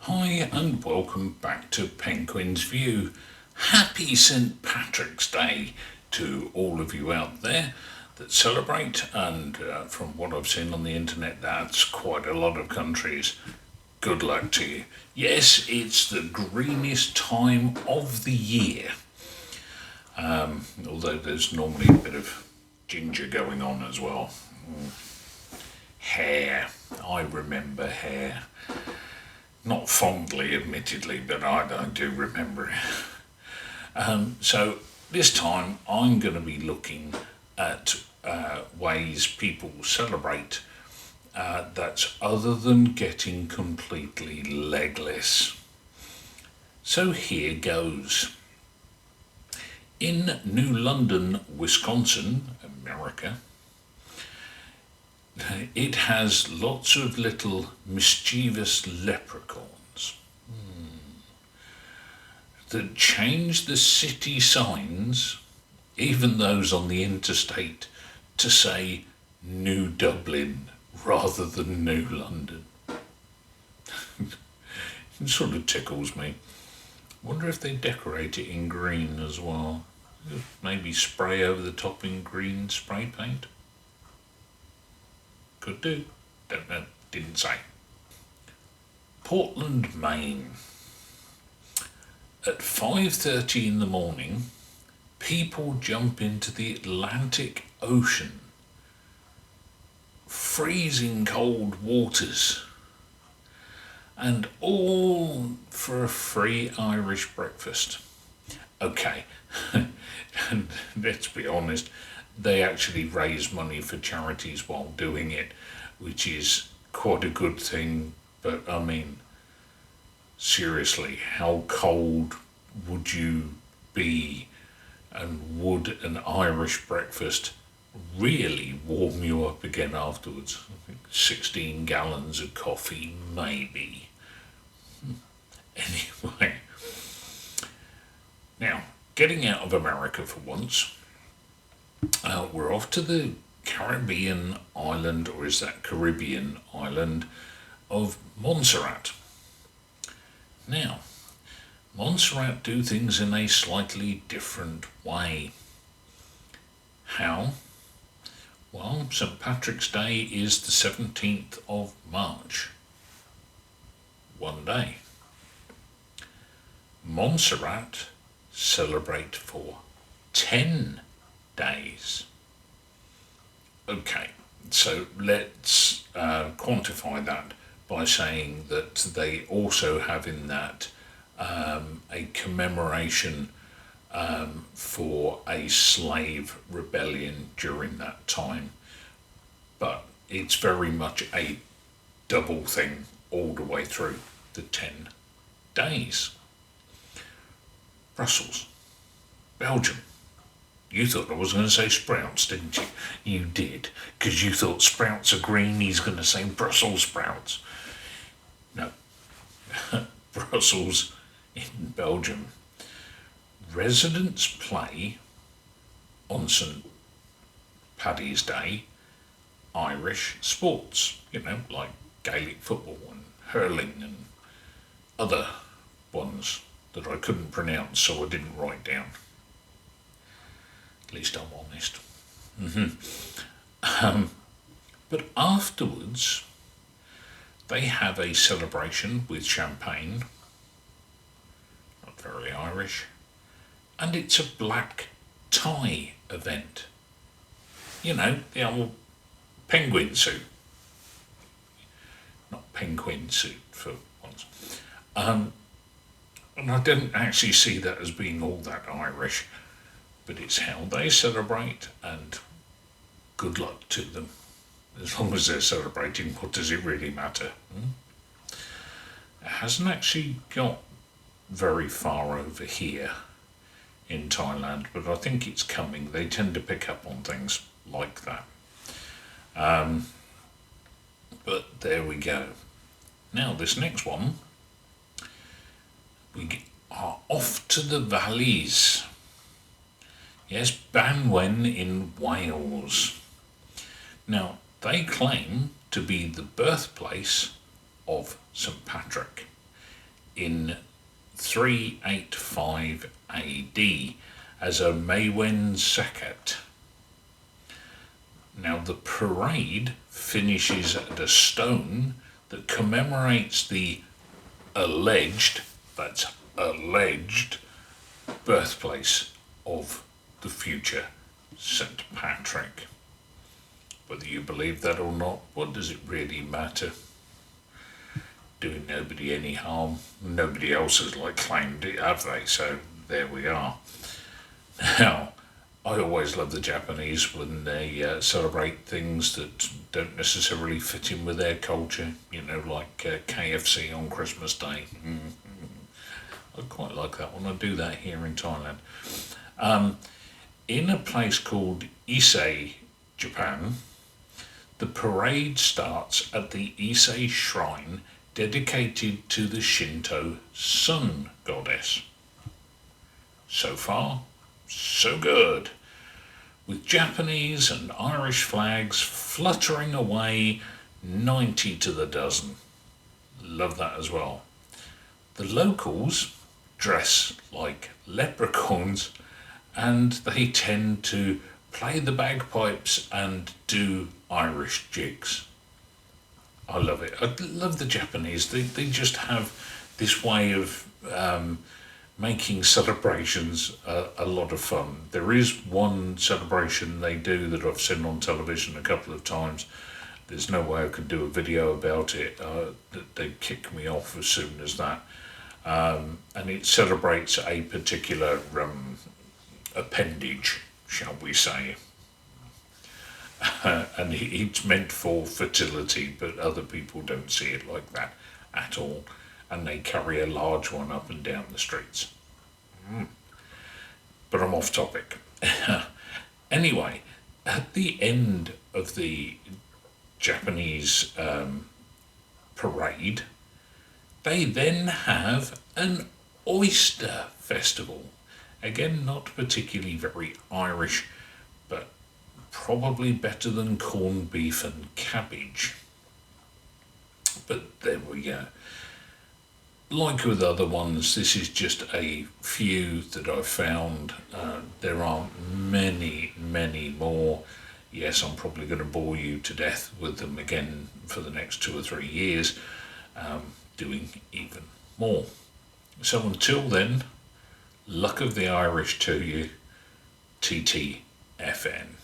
Hi and welcome back to Penguin's View. Happy St. Patrick's Day to all of you out there that celebrate, and from what I've seen on the internet, that's quite a lot of countries. Good luck to you. Yes, it's the greenest time of the year, although there's normally a bit of ginger going on as well. Hair, I remember hair. Not fondly, admittedly, but I do remember it. So this time I'm going to be looking at ways people celebrate that's other than getting completely legless. So here goes. In New London, Wisconsin, America, it has lots of little mischievous leprechauns that change the city signs, even those on the interstate, to say New Dublin rather than New London. It sort of tickles me. Wonder if they decorate it in green as well. Maybe spray over the top in green spray paint. Could do. Don't know. Didn't say. Portland, Maine. At 5:30 in the morning, people jump into the Atlantic Ocean. Freezing cold waters. And all for a free Irish breakfast. Okay, and let's be honest, they actually raise money for charities while doing it, which is quite a good thing. But I mean, seriously, how cold would you be, and would an Irish breakfast really warm you up again afterwards? I think 16 gallons of coffee, maybe. Anyway, now, getting out of America for once, we're off to the Caribbean island, or is that Caribbean island, of Montserrat. Now, Montserrat do things in a slightly different way. How? Well, St. Patrick's Day is the 17th of March. One day. Montserrat celebrate for 10 days. Okay, so let's quantify that by saying that they also have in that a commemoration for a slave rebellion during that time. But it's very much a double thing all the way through the 10 days. Brussels, Belgium. You thought I was going to say sprouts, didn't you? You did, because you thought sprouts are green, he's going to say Brussels sprouts. No. Brussels in Belgium. Residents play on St. Paddy's Day Irish sports, like Gaelic football and hurling and other ones that I couldn't pronounce, so I didn't write down. At least I'm honest. But afterwards, they have a celebration with champagne, not very Irish, and it's a black tie event. The old penguin suit. Not penguin suit for once. And I didn't actually see that as being all that Irish, but it's how they celebrate, and good luck to them. As long as they're celebrating, what does it really matter? It hasn't actually got very far over here in Thailand, but I think it's coming. They tend to pick up on things like that. But there we go. Now, this next one, we are off to the valleys. Yes, Banwen in Wales. Now, they claim to be the birthplace of St. Patrick, in 385 AD as a Maywen Sakat. Now the parade finishes at a stone that commemorates the alleged, that's alleged, birthplace of the future St. Patrick. Whether you believe that or not, what does it really matter? Doing nobody any harm. Nobody else has claimed it, have they? So there we are. Now, I always love the Japanese when they celebrate things that don't necessarily fit in with their culture, like KFC on Christmas Day. I quite like that when I do that here in Thailand. In a place called Ise, Japan, the parade starts at the Ise Shrine dedicated to the Shinto sun goddess. So far, so good. With Japanese and Irish flags fluttering away 90 to the dozen. Love that as well. The locals dress like leprechauns and they tend to play the bagpipes and do Irish jigs. I love it. I love the Japanese. They just have this way of making celebrations a lot of fun. There is one celebration they do that I've seen on television a couple of times. There's no way I could do a video about it. They'd kick me off as soon as that. And it celebrates a particular appendage, shall we say. And it's meant for fertility, but other people don't see it like that at all. And they carry a large one up and down the streets. But I'm off topic. Anyway, at the end of the Japanese parade, they then have an oyster festival. Again, not particularly very Irish, but probably better than corned beef and cabbage. But there we go. Like with other ones, this is just a few that I've found. There are many, many more. Yes, I'm probably going to bore you to death with them again for the next 2 or 3 years, doing even more. So until then, luck of the Irish to you, TTFN.